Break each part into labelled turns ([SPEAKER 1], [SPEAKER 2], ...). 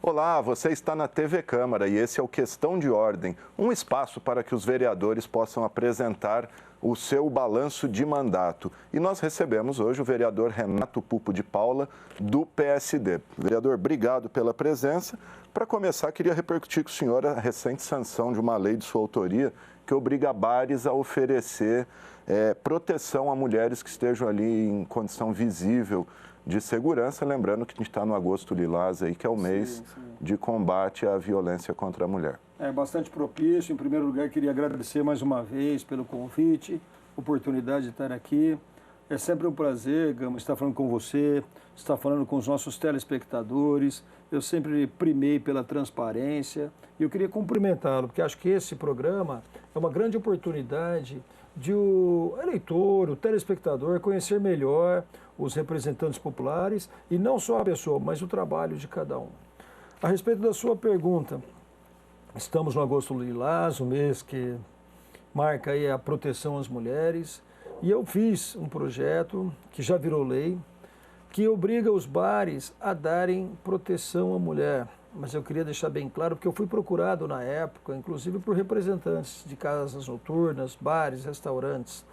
[SPEAKER 1] Olá, você está na TV Câmara e esse é o Questão de Ordem, um espaço para que os vereadores possam apresentar o seu balanço de mandato. E nós recebemos hoje o vereador Renato Pupo de Paula, do PSD. Vereador, obrigado pela presença. Para começar, queria repercutir com o senhor a recente sanção de uma lei de sua autoria que obriga bares a oferecer proteção a mulheres que estejam ali em condição visível de segurança, lembrando que a gente está no Agosto Lilás, aí, que é o mês de combate à violência contra a mulher.
[SPEAKER 2] É bastante propício. Em primeiro lugar, queria agradecer mais uma vez pelo convite, oportunidade de estar aqui. É sempre um prazer, Gama, estar falando com você, estar falando com os nossos telespectadores. Eu sempre primei pela transparência e eu queria cumprimentá-lo, porque acho que esse programa é uma grande oportunidade de o eleitor, o telespectador, conhecer melhor os representantes populares e não só a pessoa, mas o trabalho de cada um. A respeito da sua pergunta, estamos no Agosto Lilás, o mês que marca aí a proteção às mulheres, e eu fiz um projeto que já virou lei, que obriga os bares a darem proteção à mulher. Mas eu queria deixar bem claro, porque eu fui procurado na época, inclusive por representantes de casas noturnas, bares, restaurantes.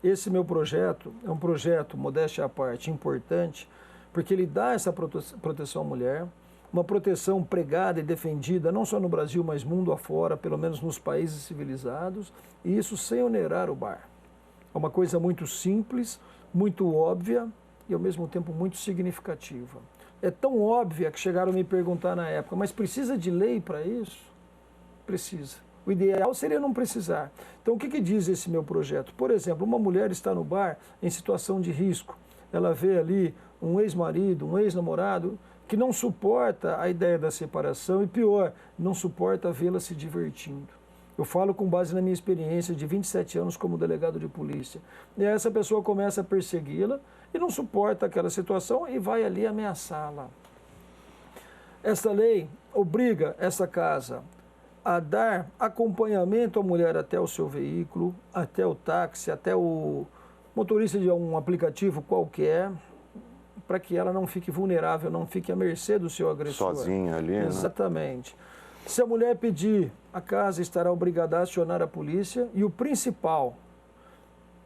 [SPEAKER 2] Esse meu projeto é um projeto, modéstia à parte, importante, porque ele dá essa proteção à mulher, uma proteção pregada e defendida, não só no Brasil, mas mundo afora, pelo menos nos países civilizados, e isso sem onerar o bar. É uma coisa muito simples, muito óbvia e, ao mesmo tempo, muito significativa. É tão óbvia que chegaram a me perguntar na época, mas precisa de lei para isso? Precisa. O ideal seria não precisar. Então, o que diz esse meu projeto? Por exemplo, uma mulher está no bar em situação de risco. Ela vê ali um ex-marido, um ex-namorado, que não suporta a ideia da separação e, pior, não suporta vê-la se divertindo. Eu falo com base na minha experiência de 27 anos como delegado de polícia. E aí essa pessoa começa a persegui-la e não suporta aquela situação e vai ali ameaçá-la. Essa lei obriga essa casa a dar acompanhamento à mulher até o seu veículo, até o táxi, até o motorista de um aplicativo qualquer, para que ela não fique vulnerável, não fique à mercê do seu agressor.
[SPEAKER 1] Sozinha ali, né?
[SPEAKER 2] Exatamente. Se a mulher pedir, a casa estará obrigada a acionar a polícia e o principal,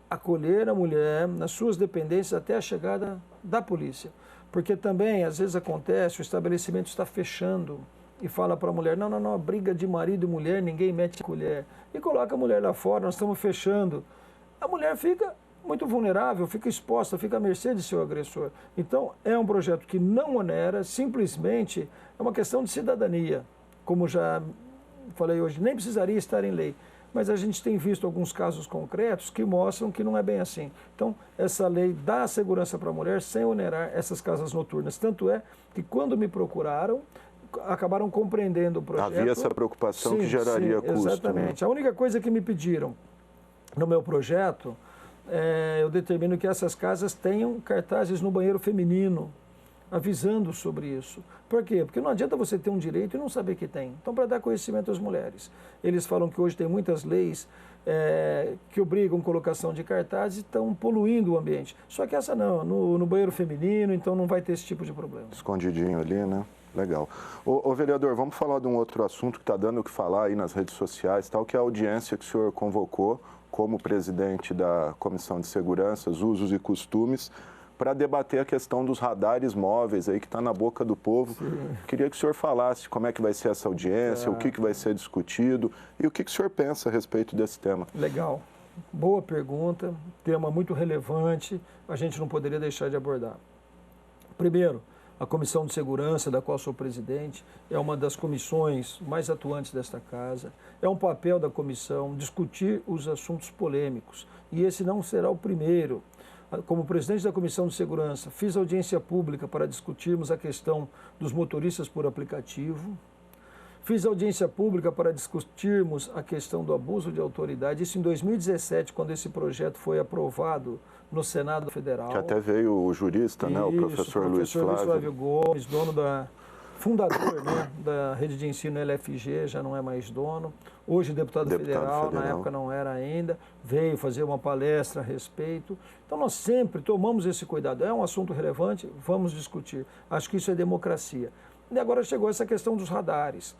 [SPEAKER 2] acolher a mulher nas suas dependências até a chegada da polícia. Porque também, às vezes acontece, o estabelecimento está fechando e fala para a mulher, não, briga de marido e mulher, ninguém mete a colher. E coloca a mulher lá fora, nós estamos fechando. A mulher fica muito vulnerável, fica exposta, fica à mercê de seu agressor. Então, é um projeto que não onera, simplesmente é uma questão de cidadania. Como já falei hoje, nem precisaria estar em lei, mas a gente tem visto alguns casos concretos que mostram que não é bem assim. Então, essa lei dá segurança para a mulher sem onerar essas casas noturnas. Tanto é que quando me procuraram, acabaram compreendendo o projeto.
[SPEAKER 1] Havia essa preocupação que geraria custo.
[SPEAKER 2] Exatamente.
[SPEAKER 1] Né?
[SPEAKER 2] A única coisa que me pediram no meu projeto, eu determino que essas casas tenham cartazes no banheiro feminino, avisando sobre isso. Por quê? Porque não adianta você ter um direito e não saber que tem. Então, para dar conhecimento às mulheres. Eles falam que hoje tem muitas leis que obrigam colocação de cartazes e estão poluindo o ambiente. Só que essa não, no banheiro feminino, então não vai ter esse tipo de problema.
[SPEAKER 1] Escondidinho ali, né? Legal. Ô vereador, vamos falar de um outro assunto que está dando o que falar aí nas redes sociais, tal, que é a audiência que o senhor convocou como presidente da Comissão de Segurança, Usos e Costumes, para debater a questão dos radares móveis aí que está na boca do povo. Sim. Queria que o senhor falasse como é que vai ser essa audiência, o que vai ser discutido e o que o senhor pensa a respeito desse tema.
[SPEAKER 2] Legal. Boa pergunta, tema muito relevante, a gente não poderia deixar de abordar. Primeiro, a Comissão de Segurança, da qual sou presidente, é uma das comissões mais atuantes desta casa. É um papel da comissão discutir os assuntos polêmicos. E esse não será o primeiro. Como presidente da Comissão de Segurança, fiz audiência pública para discutirmos a questão dos motoristas por aplicativo. Fiz audiência pública para discutirmos a questão do abuso de autoridade. Isso em 2017, quando esse projeto foi aprovado no Senado Federal.
[SPEAKER 1] Que até veio o jurista, né, o professor Luiz Flávio
[SPEAKER 2] Gomes, fundador, né, da rede de ensino LFG, já não é mais dono. Hoje deputado federal, na época não era ainda, veio fazer uma palestra a respeito. Então nós sempre tomamos esse cuidado. É um assunto relevante, vamos discutir. Acho que isso é democracia. E agora chegou essa questão dos radares.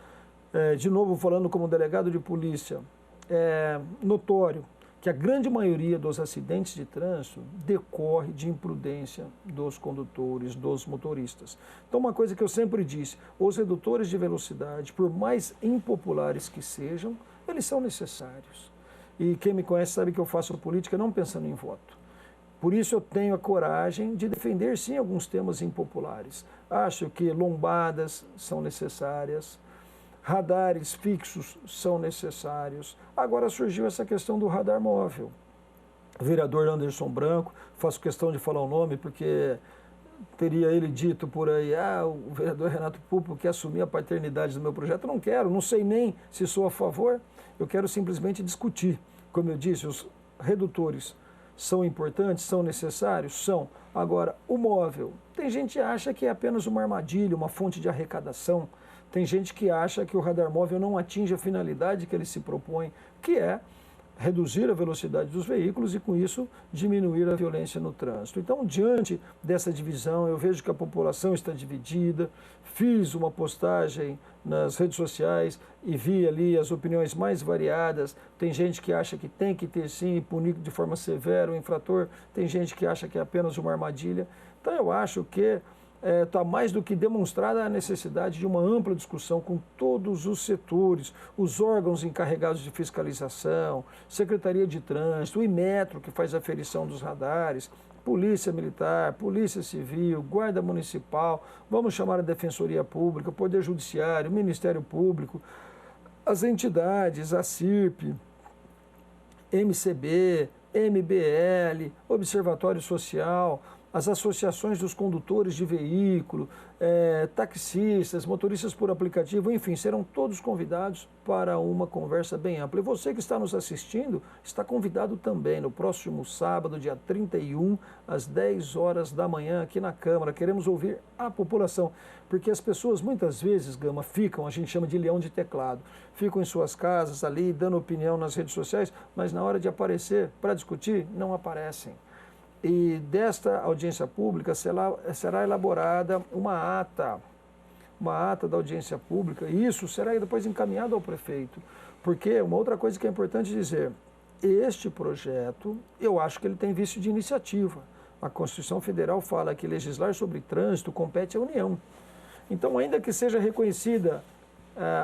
[SPEAKER 2] De novo, falando como delegado de polícia, é notório que a grande maioria dos acidentes de trânsito decorre de imprudência dos condutores, dos motoristas. Então, uma coisa que eu sempre disse, os redutores de velocidade, por mais impopulares que sejam, eles são necessários. E quem me conhece sabe que eu faço política não pensando em voto. Por isso eu tenho a coragem de defender, sim, alguns temas impopulares. Acho que lombadas são necessárias, radares fixos são necessários. Agora surgiu essa questão do radar móvel. O vereador Anderson Branco, faço questão de falar o nome porque teria ele dito por aí, o vereador Renato Pupo quer assumir a paternidade do meu projeto. Eu não quero, não sei nem se sou a favor, eu quero simplesmente discutir. Como eu disse, os redutores são importantes, são necessários? São. Agora, o móvel, tem gente que acha que é apenas uma armadilha, uma fonte de arrecadação. Tem gente que acha que o radar móvel não atinge a finalidade que ele se propõe, que é reduzir a velocidade dos veículos e, com isso, diminuir a violência no trânsito. Então, diante dessa divisão, eu vejo que a população está dividida. Fiz uma postagem nas redes sociais e vi ali as opiniões mais variadas. Tem gente que acha que tem que ter, sim, punir de forma severa o infrator. Tem gente que acha que é apenas uma armadilha. Então, eu acho que está mais do que demonstrada a necessidade de uma ampla discussão com todos os setores, os órgãos encarregados de fiscalização, Secretaria de Trânsito, o Inmetro, que faz a aferição dos radares, Polícia Militar, Polícia Civil, Guarda Municipal, vamos chamar a Defensoria Pública, Poder Judiciário, Ministério Público, as entidades, a CIRP, MCB, MBL, Observatório Social, as associações dos condutores de veículo, taxistas, motoristas por aplicativo, enfim, serão todos convidados para uma conversa bem ampla. E você que está nos assistindo, está convidado também no próximo sábado, dia 31, às 10 horas da manhã, aqui na Câmara. Queremos ouvir a população, porque as pessoas muitas vezes, Gama, ficam, a gente chama de leão de teclado, ficam em suas casas ali, dando opinião nas redes sociais, mas na hora de aparecer para discutir, não aparecem. E desta audiência pública será elaborada uma ata da audiência pública, e isso será depois encaminhado ao prefeito. Porque uma outra coisa que é importante dizer, este projeto, eu acho que ele tem vício de iniciativa. A Constituição Federal fala que legislar sobre trânsito compete à União. Então, ainda que seja reconhecida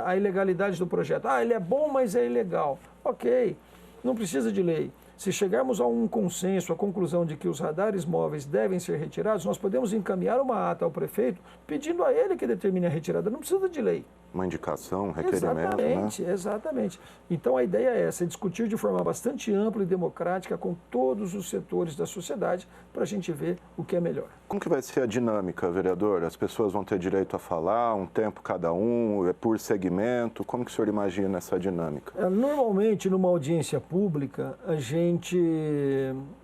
[SPEAKER 2] a ilegalidade do projeto, ele é bom, mas é ilegal. Ok, não precisa de lei. Se chegarmos a um consenso, a conclusão de que os radares móveis devem ser retirados, nós podemos encaminhar uma ata ao prefeito pedindo a ele que determine a retirada. Não precisa de lei.
[SPEAKER 1] Uma indicação, um requerimento,
[SPEAKER 2] exatamente,
[SPEAKER 1] né?
[SPEAKER 2] Exatamente. Então a ideia é essa, discutir de forma bastante ampla e democrática com todos os setores da sociedade para a gente ver o que é melhor.
[SPEAKER 1] Como que vai ser a dinâmica, vereador? As pessoas vão ter direito a falar, um tempo cada um, é por segmento? Como que o senhor imagina essa dinâmica?
[SPEAKER 2] Normalmente, numa audiência pública, a gente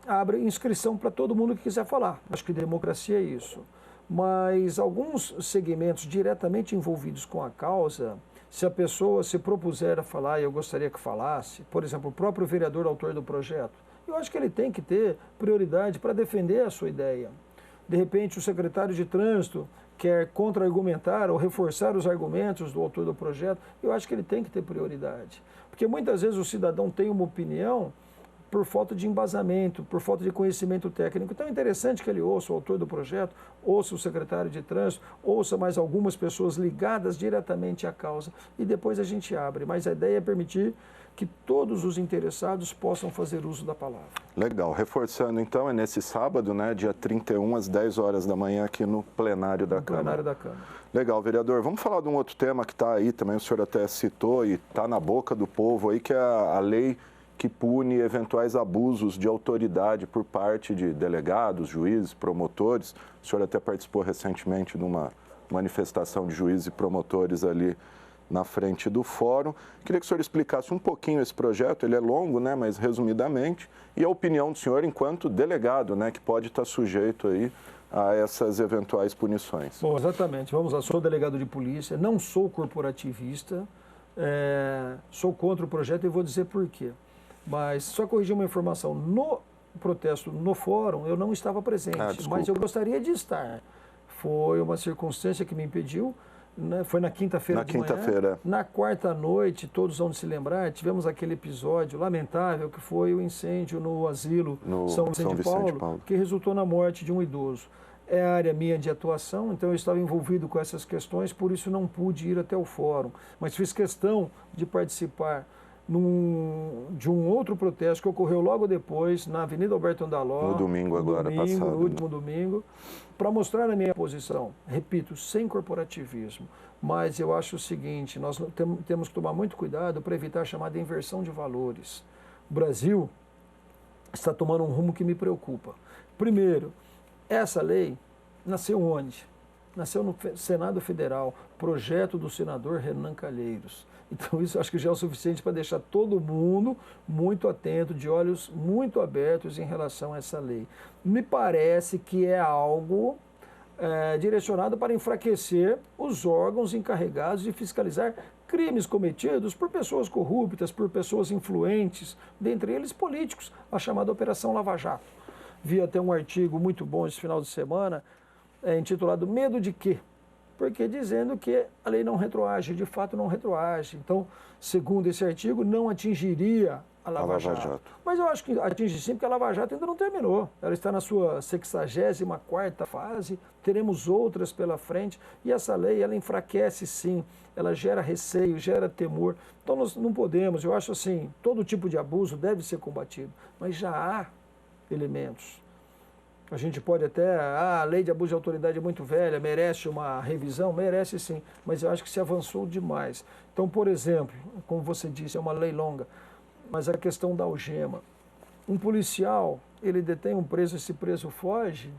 [SPEAKER 2] abre inscrição para todo mundo que quiser falar. Acho que democracia é isso. Mas alguns segmentos diretamente envolvidos com a causa, se a pessoa se propuser a falar e eu gostaria que falasse, por exemplo, o próprio vereador autor do projeto, eu acho que ele tem que ter prioridade para defender a sua ideia. De repente, o secretário de Trânsito quer contra-argumentar ou reforçar os argumentos do autor do projeto, eu acho que ele tem que ter prioridade. Porque muitas vezes o cidadão tem uma opinião por falta de embasamento, por falta de conhecimento técnico. Então é interessante que ele ouça o autor do projeto, ouça o secretário de Trânsito, ouça mais algumas pessoas ligadas diretamente à causa e depois a gente abre. Mas a ideia é permitir que todos os interessados possam fazer uso da palavra. Legal.
[SPEAKER 1] Reforçando, então, é nesse sábado, né, dia 31, às 10 horas da manhã, aqui no plenário da Câmara.
[SPEAKER 2] Plenário da Câmara.
[SPEAKER 1] Legal, vereador. Vamos falar de um outro tema que está aí também, o senhor até citou e está na boca do povo aí, que é a lei que pune eventuais abusos de autoridade por parte de delegados, juízes, promotores. O senhor até participou recentemente de uma manifestação de juízes e promotores ali na frente do fórum. Queria que o senhor explicasse um pouquinho esse projeto, ele é longo, né, mas resumidamente, e a opinião do senhor enquanto delegado, né, que pode estar sujeito aí a essas eventuais punições.
[SPEAKER 2] Bom, exatamente. Vamos lá, sou delegado de polícia, não sou corporativista, sou contra o projeto e vou dizer por quê. Mas só corrigir uma informação, no protesto, no fórum, eu não estava presente, mas eu gostaria de estar. Foi uma circunstância que me impediu. né? Foi na quinta-feira de manhã.
[SPEAKER 1] quinta-feira.
[SPEAKER 2] Na quarta noite, todos vão se lembrar, tivemos aquele episódio lamentável que foi o incêndio no asilo São Vicente de Paulo, que resultou na morte de um idoso. É a área minha de atuação, então eu estava envolvido com essas questões, por isso não pude ir até o fórum. Mas fiz questão de participar de um outro protesto que ocorreu logo depois, na Avenida Alberto Andaló.
[SPEAKER 1] No domingo agora passado.
[SPEAKER 2] No último domingo, para mostrar a minha posição. Repito, sem corporativismo. Mas eu acho o seguinte, nós temos que tomar muito cuidado para evitar a chamada inversão de valores. O Brasil está tomando um rumo que me preocupa. Primeiro, essa lei nasceu onde? Nasceu no Senado Federal, projeto do senador Renan Calheiros. Então isso acho que já é o suficiente para deixar todo mundo muito atento, de olhos muito abertos em relação a essa lei. Me parece que é algo direcionado para enfraquecer os órgãos encarregados de fiscalizar crimes cometidos por pessoas corruptas, por pessoas influentes, dentre eles políticos, a chamada Operação Lava Jato. Vi até um artigo muito bom esse final de semana, intitulado Medo de quê? Porque dizendo que a lei não retroage, de fato não retroage. Então, segundo esse artigo, não atingiria a Lava Jato. Mas eu acho que atinge sim, porque a Lava Jato ainda não terminou. Ela está na sua 64ª fase, teremos outras pela frente, e essa lei, ela enfraquece sim, ela gera receio, gera temor. Então, nós não podemos, eu acho assim, todo tipo de abuso deve ser combatido, mas já há elementos. A gente pode até, a lei de abuso de autoridade é muito velha, merece uma revisão? Merece sim, mas eu acho que se avançou demais. Então, por exemplo, como você disse, é uma lei longa, mas a questão da algema. Um policial, ele detém um preso, esse preso foge,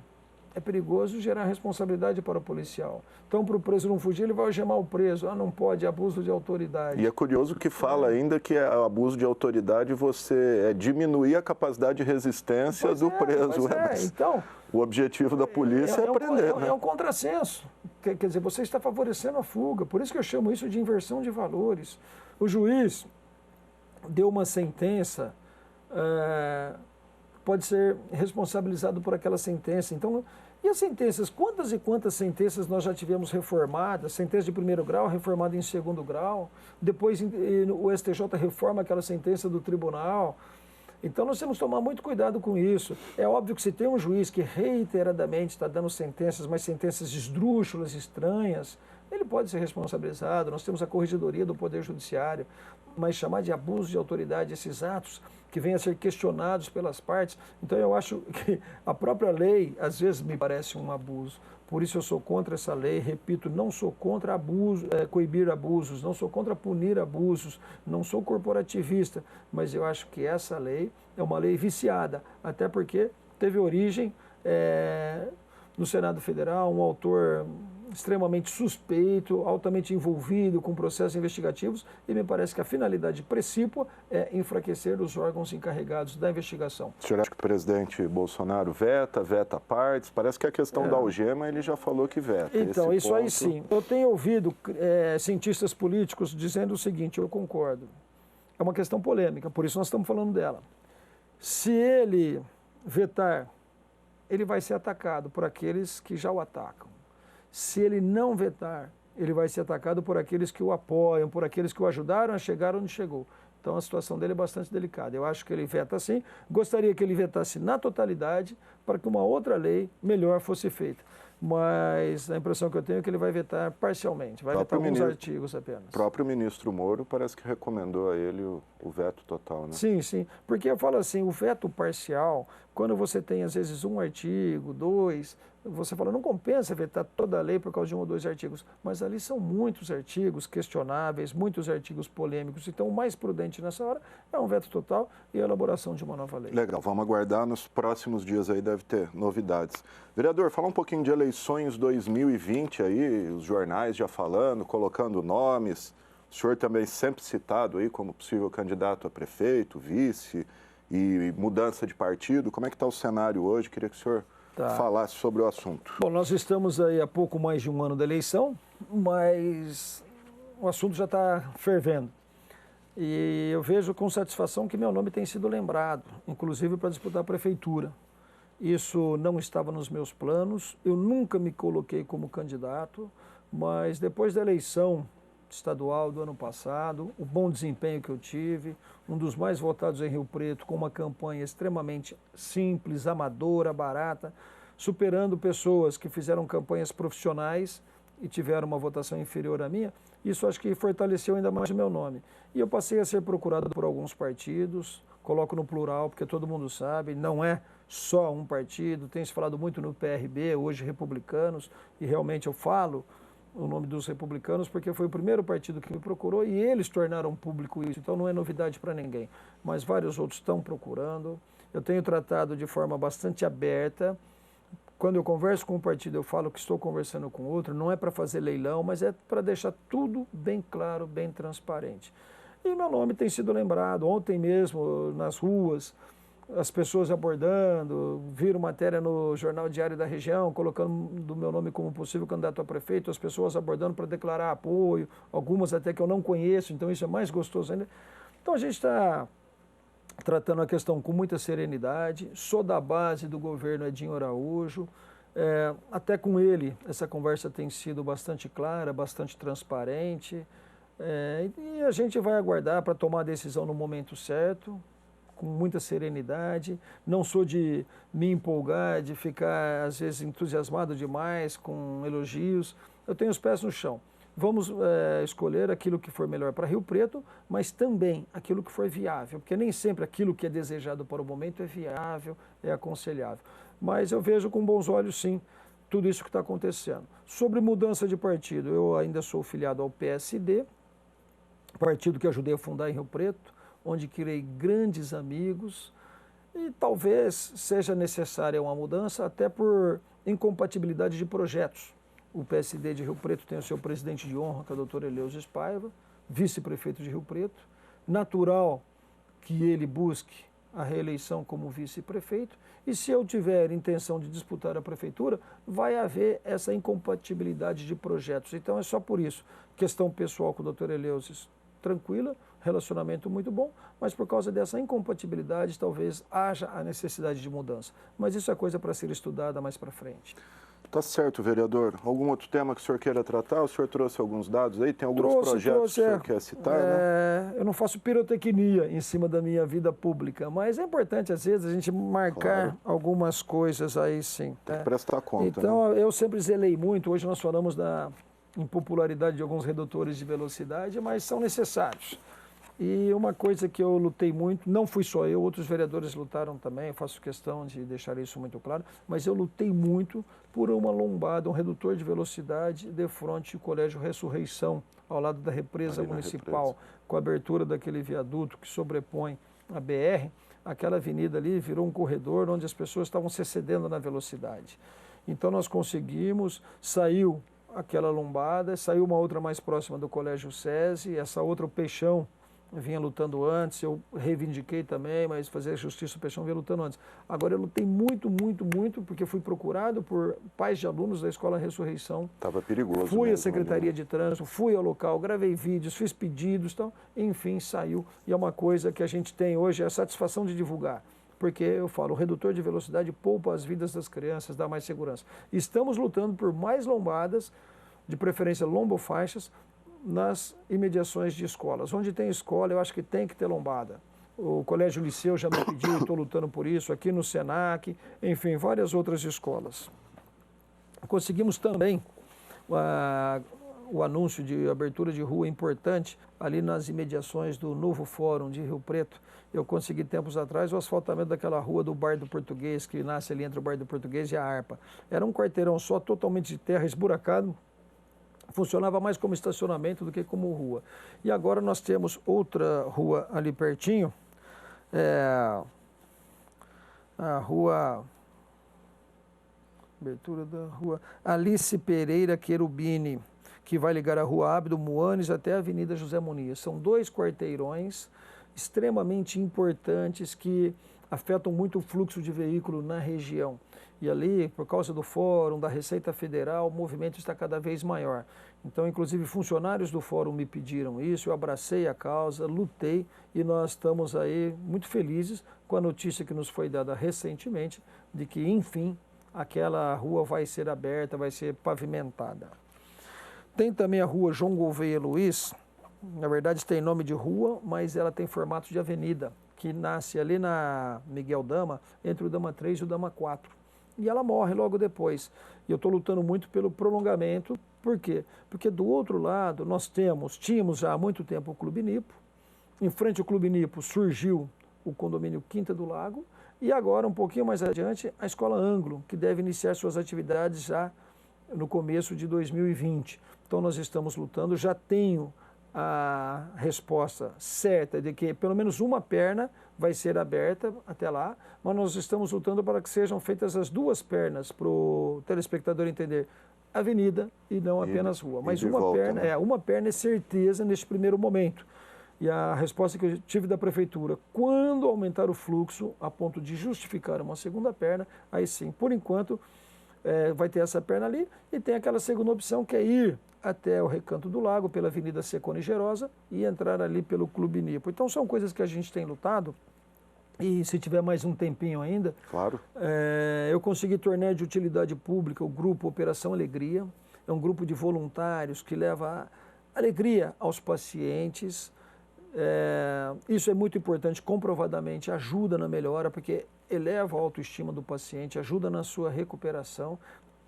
[SPEAKER 2] é perigoso gerar responsabilidade para o policial. Então, para o preso não fugir, ele vai algemar o preso. Não pode, abuso de autoridade.
[SPEAKER 1] E é curioso que fala ainda que abuso de autoridade você diminuir a capacidade de resistência do preso.
[SPEAKER 2] Então,
[SPEAKER 1] o objetivo da polícia é prender.
[SPEAKER 2] É um contrassenso. Quer dizer, você está favorecendo a fuga. Por isso que eu chamo isso de inversão de valores. O juiz deu uma sentença, pode ser responsabilizado por aquela sentença. Então, e as sentenças? Quantas e quantas sentenças nós já tivemos reformadas? Sentença de primeiro grau, reformada em segundo grau. Depois o STJ reforma aquela sentença do tribunal. Então nós temos que tomar muito cuidado com isso. É óbvio que se tem um juiz que reiteradamente está dando sentenças, mas sentenças esdrúxulas, estranhas, ele pode ser responsabilizado. Nós temos a corregedoria do Poder Judiciário, mas chamar de abuso de autoridade esses atos que venham a ser questionados pelas partes. Então eu acho que a própria lei, às vezes, me parece um abuso. Por isso eu sou contra essa lei, repito, não sou contra abuso, coibir abusos, não sou contra punir abusos, não sou corporativista, mas eu acho que essa lei é uma lei viciada, até porque teve origem no Senado Federal, um autor extremamente suspeito, altamente envolvido com processos investigativos, e me parece que a finalidade precípua é enfraquecer os órgãos encarregados da investigação.
[SPEAKER 1] O senhor acha que o presidente Bolsonaro veta partes? Parece que a questão da algema ele já falou que veta.
[SPEAKER 2] Então, isso aí sim. Eu tenho ouvido cientistas políticos dizendo o seguinte, eu concordo. É uma questão polêmica, por isso nós estamos falando dela. Se ele vetar, ele vai ser atacado por aqueles que já o atacam. Se ele não vetar, ele vai ser atacado por aqueles que o apoiam, por aqueles que o ajudaram a chegar onde chegou. Então a situação dele é bastante delicada. Eu acho que ele veta sim, gostaria que ele vetasse na totalidade para que uma outra lei melhor fosse feita. Mas a impressão que eu tenho é que ele vai vetar parcialmente, vai vetar alguns artigos apenas.
[SPEAKER 1] O próprio ministro Moro parece que recomendou a ele o veto total, né?
[SPEAKER 2] Sim, sim. Porque eu falo assim, o veto parcial, quando você tem às vezes um artigo, dois, você fala, não compensa vetar toda a lei por causa de um ou dois artigos, mas ali são muitos artigos questionáveis, muitos artigos polêmicos, então o mais prudente nessa hora é um veto total e a elaboração de uma nova lei.
[SPEAKER 1] Legal, vamos aguardar, nos próximos dias aí deve ter novidades. Vereador, fala um pouquinho de eleições 2020 aí, os jornais já falando, colocando nomes, o senhor também sempre citado aí como possível candidato a prefeito, vice e mudança de partido, como é que está o cenário hoje? Queria que o senhor falasse sobre o assunto.
[SPEAKER 2] Bom, nós estamos aí há pouco mais de um ano da eleição, mas o assunto já está fervendo. E eu vejo com satisfação que meu nome tem sido lembrado, inclusive para disputar a prefeitura. Isso não estava nos meus planos, eu nunca me coloquei como candidato, mas depois da eleição estadual do ano passado, o bom desempenho que eu tive, um dos mais votados em Rio Preto, com uma campanha extremamente simples, amadora, barata, superando pessoas que fizeram campanhas profissionais e tiveram uma votação inferior à minha, isso acho que fortaleceu ainda mais o meu nome. E eu passei a ser procurado por alguns partidos, coloco no plural, porque todo mundo sabe, não é só um partido, tem se falado muito no PRB, hoje republicanos, e realmente eu falo o nome dos republicanos porque foi o primeiro partido que me procurou e eles tornaram público isso, então não é novidade para ninguém. Mas vários outros estão procurando, eu tenho tratado de forma bastante aberta. Quando eu converso com um partido, eu falo que estou conversando com outro, não é para fazer leilão, mas é para deixar tudo bem claro, bem transparente. E meu nome tem sido lembrado, ontem mesmo, nas ruas, as pessoas abordando, viram matéria no Jornal Diário da Região, colocando do meu nome como possível candidato a prefeito, as pessoas abordando para declarar apoio, algumas até que eu não conheço, então isso é mais gostoso ainda. Então a gente está tratando a questão com muita serenidade, sou da base do governo Edinho Araújo, até com ele essa conversa tem sido bastante clara, bastante transparente, e a gente vai aguardar para tomar a decisão no momento certo, com muita serenidade, não sou de me empolgar, de ficar às vezes entusiasmado demais com elogios, eu tenho os pés no chão. Vamos escolher aquilo que for melhor para Rio Preto, mas também aquilo que for viável, porque nem sempre aquilo que é desejado para o momento é viável, é aconselhável. Mas eu vejo com bons olhos, sim, tudo isso que está acontecendo. Sobre mudança de partido, eu ainda sou filiado ao PSD, partido que ajudei a fundar em Rio Preto, onde criei grandes amigos e talvez seja necessária uma mudança até por incompatibilidade de projetos. O PSD de Rio Preto tem o seu presidente de honra, que é o doutor Eleusis Paiva, vice-prefeito de Rio Preto. Natural que ele busque a reeleição como vice-prefeito. E se eu tiver intenção de disputar a prefeitura, vai haver essa incompatibilidade de projetos. Então é só por isso. Questão pessoal com o doutor Eleusis, tranquila, relacionamento muito bom, mas por causa dessa incompatibilidade talvez haja a necessidade de mudança. Mas isso é coisa para ser estudada mais para frente.
[SPEAKER 1] Tá certo, vereador. Algum outro tema que o senhor queira tratar? O senhor trouxe alguns dados aí? Tem alguns projetos que o senhor quer citar, né?
[SPEAKER 2] Eu não faço pirotecnia em cima da minha vida pública, mas é importante, às vezes, a gente marcar algumas coisas aí, sim.
[SPEAKER 1] Tem que prestar conta,
[SPEAKER 2] então,
[SPEAKER 1] né?
[SPEAKER 2] eu sempre zelei muito, hoje nós falamos da impopularidade de alguns redutores de velocidade, mas são necessários. E uma coisa que eu lutei muito, não fui só eu, outros vereadores lutaram também, eu faço questão de deixar isso muito claro, mas eu lutei muito por uma lombada, um redutor de velocidade de frente ao Colégio Ressurreição, ao lado da represa municipal, com a abertura daquele viaduto que sobrepõe a BR, aquela avenida ali virou um corredor onde as pessoas estavam se excedendo na velocidade. Então nós conseguimos, saiu aquela lombada, saiu uma outra mais próxima do Colégio SESI, essa outra, o Peixão, vinha lutando antes, eu reivindiquei também, mas fazer justiça, o Peixão vinha lutando antes. Agora eu lutei muito, porque fui procurado por pais de alunos da Escola Ressurreição.
[SPEAKER 1] Estava perigoso.
[SPEAKER 2] Fui à Secretaria de Trânsito, fui ao local, gravei vídeos, fiz pedidos, então, enfim, saiu. E é uma coisa que a gente tem hoje, é a satisfação de divulgar. Porque eu falo, o redutor de velocidade poupa as vidas das crianças, dá mais segurança. Estamos lutando por mais lombadas, de preferência lombofaixas, nas imediações de escolas. Onde tem escola, eu acho que tem que ter lombada. O Colégio Liceu já me pediu, estou lutando por isso, aqui no Senac, enfim, várias outras escolas. Conseguimos também o anúncio de abertura de rua importante ali nas imediações do novo Fórum de Rio Preto. Eu consegui tempos atrás o asfaltamento daquela rua do Bar do Português, que nasce ali entre o Bar do Português e a Harpa. Era um quarteirão só, totalmente de terra, esburacado, funcionava mais como estacionamento do que como rua. E agora nós temos outra rua ali pertinho, a rua, abertura da rua Alice Pereira Querubini, que vai ligar a rua Abdo Muanes até a Avenida José Muniz. São dois quarteirões extremamente importantes que afetam muito o fluxo de veículo na região. E ali, por causa do Fórum, da Receita Federal, o movimento está cada vez maior. Então, inclusive, funcionários do Fórum me pediram isso, eu abracei a causa, lutei e nós estamos aí muito felizes com a notícia que nos foi dada recentemente de que, enfim, aquela rua vai ser aberta, vai ser pavimentada. Tem também a rua João Gouveia Luiz, na verdade tem nome de rua, mas ela tem formato de avenida, que nasce ali na Miguel Dama, entre o Dama 3 e o Dama 4. E ela morre logo depois. E eu estou lutando muito pelo prolongamento. Por quê? Porque do outro lado nós tínhamos já há muito tempo o Clube Nipo. Em frente ao Clube Nipo surgiu o condomínio Quinta do Lago. E agora, um pouquinho mais adiante, a Escola Ângulo, que deve iniciar suas atividades já no começo de 2020. Então nós estamos lutando, já tenho a resposta certa de que pelo menos uma perna vai ser aberta até lá, mas nós estamos lutando para que sejam feitas as duas pernas para o telespectador entender avenida e não apenas rua. Mas uma perna é certeza neste primeiro momento. E a resposta que eu tive da prefeitura, quando aumentar o fluxo a ponto de justificar uma segunda perna, aí sim, por enquanto, vai ter essa perna ali e tem aquela segunda opção que é ir até o Recanto do Lago, pela Avenida Secone Gerosa e entrar ali pelo Clube Nipo. Então são coisas que a gente tem lutado e se tiver mais um tempinho ainda,
[SPEAKER 1] claro.
[SPEAKER 2] Eu consegui tornar de utilidade pública o grupo Operação Alegria, é um grupo de voluntários que leva alegria aos pacientes. Isso é muito importante, comprovadamente ajuda na melhora, porque eleva a autoestima do paciente, ajuda na sua recuperação.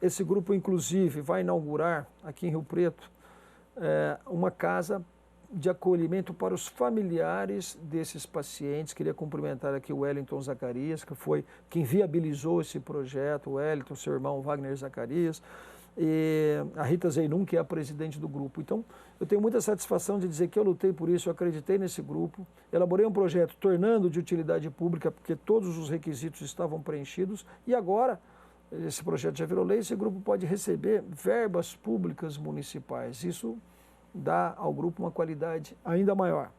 [SPEAKER 2] Esse grupo, inclusive, vai inaugurar aqui em Rio Preto uma casa de acolhimento para os familiares desses pacientes. Queria cumprimentar aqui o Wellington Zacarias, que foi quem viabilizou esse projeto, o Wellington, seu irmão Wagner Zacarias, e a Rita Zeinun, que é a presidente do grupo. Então, eu tenho muita satisfação de dizer que eu lutei por isso, eu acreditei nesse grupo, elaborei um projeto tornando de utilidade pública, porque todos os requisitos estavam preenchidos, e agora esse projeto já virou lei, esse grupo pode receber verbas públicas municipais. Isso dá ao grupo uma qualidade ainda maior.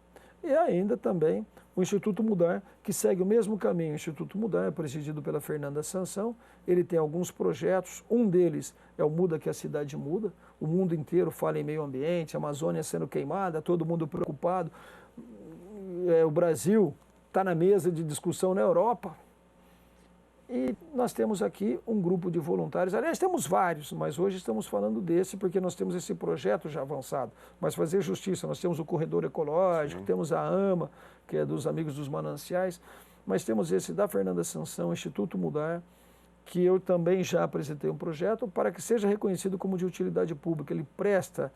[SPEAKER 2] E ainda também o Instituto Mudar, que segue o mesmo caminho. O Instituto Mudar é presidido pela Fernanda Sansão, ele tem alguns projetos, um deles é o Muda que a Cidade Muda, o mundo inteiro fala em meio ambiente, a Amazônia sendo queimada, todo mundo preocupado, o Brasil está na mesa de discussão na Europa. E nós temos aqui um grupo de voluntários, aliás, temos vários, mas hoje estamos falando desse porque nós temos esse projeto já avançado. Mas fazer justiça, nós temos o Corredor Ecológico, temos a AMA, que é dos Amigos dos Mananciais, mas temos esse da Fernanda Sansão, Instituto Mudar, que eu também já apresentei um projeto para que seja reconhecido como de utilidade pública. Ele presta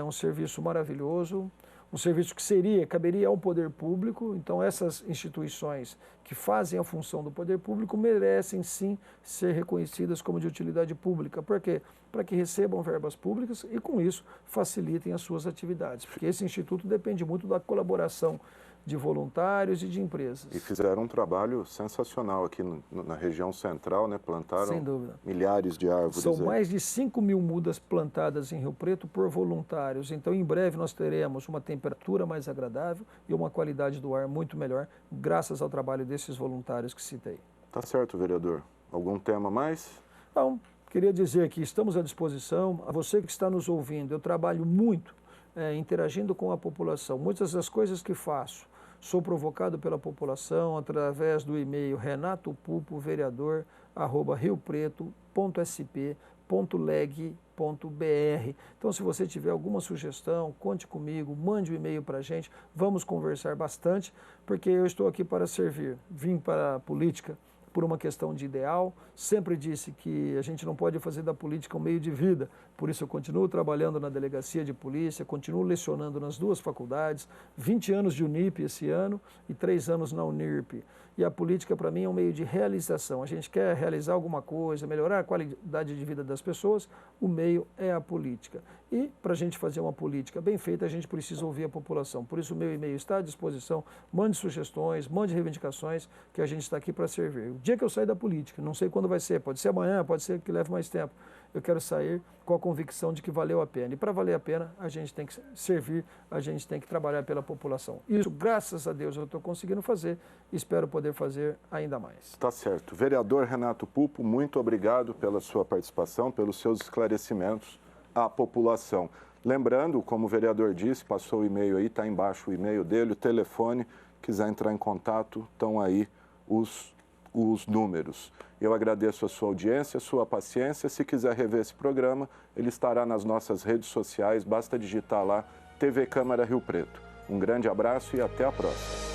[SPEAKER 2] um serviço maravilhoso, um serviço que caberia ao poder público. Então essas instituições que fazem a função do poder público merecem sim ser reconhecidas como de utilidade pública. Por quê? Para que recebam verbas públicas e com isso facilitem as suas atividades, porque esse instituto depende muito da colaboração de voluntários e de empresas.
[SPEAKER 1] E fizeram um trabalho sensacional aqui na região central, né? Plantaram
[SPEAKER 2] sem dúvida
[SPEAKER 1] milhares de árvores.
[SPEAKER 2] São mais de 5.000 mudas plantadas em Rio Preto por voluntários. Então, em breve, nós teremos uma temperatura mais agradável e uma qualidade do ar muito melhor, graças ao trabalho desses voluntários que citei.
[SPEAKER 1] Tá certo, vereador. Algum tema mais?
[SPEAKER 2] Não, queria dizer que estamos à disposição. A você que está nos ouvindo, eu trabalho muito interagindo com a população. Muitas das coisas que faço, sou provocado pela população através do e-mail renatopulpo.vereador@riopreto.sp.leg.br. Então, se você tiver alguma sugestão, conte comigo, mande um e-mail para a gente, vamos conversar bastante, porque eu estou aqui para servir. Vim para a política por uma questão de ideal, sempre disse que a gente não pode fazer da política um meio de vida, por isso eu continuo trabalhando na delegacia de polícia, continuo lecionando nas duas faculdades, 20 anos de Unip esse ano e 3 anos na Unirp. E a política para mim é um meio de realização, a gente quer realizar alguma coisa, melhorar a qualidade de vida das pessoas, o meio é a política. E para a gente fazer uma política bem feita, a gente precisa ouvir a população. Por isso o meu e-mail está à disposição, mande sugestões, mande reivindicações, que a gente está aqui para servir. O dia que eu sair da política, não sei quando vai ser, pode ser amanhã, pode ser que leve mais tempo, eu quero sair com a convicção de que valeu a pena. E para valer a pena, a gente tem que servir, a gente tem que trabalhar pela população. Isso, graças a Deus, eu estou conseguindo fazer e espero poder fazer ainda mais.
[SPEAKER 1] Tá certo. Vereador Renato Pupo, muito obrigado pela sua participação, pelos seus esclarecimentos à população. Lembrando, como o vereador disse, passou o e-mail aí, está embaixo o e-mail dele, o telefone, quiser entrar em contato, estão aí os números. Eu agradeço a sua audiência, a sua paciência. Se quiser rever esse programa, ele estará nas nossas redes sociais, basta digitar lá TV Câmara Rio Preto. Um grande abraço e até a próxima.